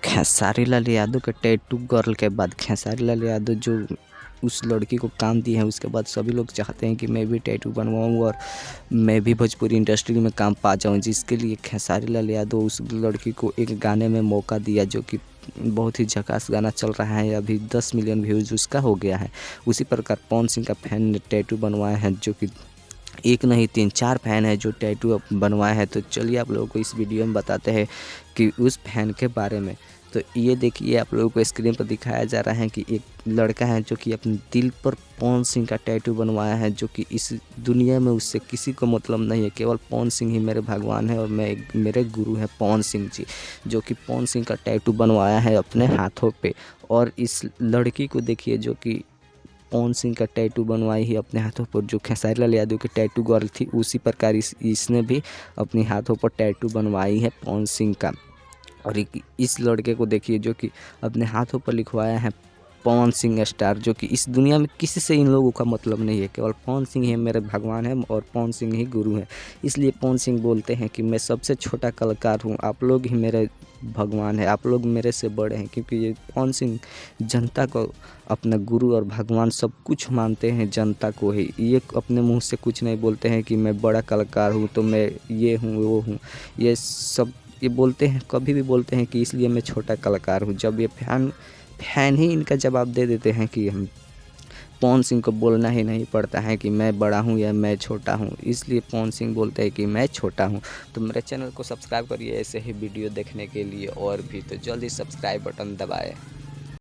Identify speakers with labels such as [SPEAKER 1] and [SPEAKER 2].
[SPEAKER 1] खेसारी लाल यादव के tattoo girl के बाद खेसारी लाल यादव जो उस लड़की को काम दी है, उसके बाद सभी लोग चाहते हैं कि मैं भी टैटू बनवाऊँ और मैं भी भोजपुरी इंडस्ट्री में काम पा जाऊँ। जिसके लिए खेसारी लाल यादव उस लड़की को एक गाने में मौका दिया, जो कि बहुत ही झकास गाना चल रहा है। अभी 10 मिलियन व्यूज़ उसका हो गया है। उसी प्रकार पवन सिंह का फैन ने टैटू बनवाए हैं, जो कि एक नहीं 3-4 फ़ैन है जो टैटू अब बनवाए हैं। तो चलिए आप लोगों को इस वीडियो में बताते हैं कि उस फ़ैन के बारे में। तो ये देखिए, आप लोगों को स्क्रीन पर दिखाया जा रहा है कि एक लड़का है जो कि अपने दिल पर पवन सिंह का टैटू बनवाया है, जो कि इस दुनिया में उससे किसी को मतलब नहीं है, केवल पवन सिंह ही मेरे भगवान है और मेरे गुरु हैं पवन सिंह जी, जो कि पवन सिंह का टैटू बनवाया है अपने हाथों पे। और इस लड़की को देखिए, जो कि पवन सिंह का टैटू बनवाई है अपने हाथों पर, जो खेसारी लाल यादव की टैटू गर्ल थी उसी प्रकार इसने भी अपने हाथों पर टैटू बनवाई है पवन सिंह का। और इस लड़के को देखिए, जो कि अपने हाथों पर लिखवाया है पवन सिंह स्टार, जो कि इस दुनिया में किसी से इन लोगों का मतलब नहीं है, केवल पवन सिंह ही मेरे भगवान है और पवन सिंह ही गुरु हैं। इसलिए पवन सिंह बोलते हैं कि मैं सबसे छोटा कलाकार हूँ, आप लोग ही मेरे भगवान है, आप लोग मेरे से बड़े हैं। क्योंकि ये पवन सिंह जनता को अपना गुरु और भगवान सब कुछ मानते हैं, जनता को ही। ये अपने मुंह से कुछ नहीं बोलते हैं कि मैं बड़ा कलाकार हूँ तो मैं ये हूँ वो हूँ, ये सब ये बोलते हैं, कभी भी बोलते हैं कि इसलिए मैं छोटा कलाकार हूँ। जब ये फैन ही इनका जवाब दे देते हैं कि हम पवन सिंह को बोलना ही नहीं पड़ता है कि मैं बड़ा हूँ या मैं छोटा हूँ, इसलिए पवन सिंह बोलते हैं कि मैं छोटा हूँ। तो मेरे चैनल को सब्सक्राइब करिए ऐसे ही वीडियो देखने के लिए, और भी तो जल्दी सब्सक्राइब बटन दबाएं।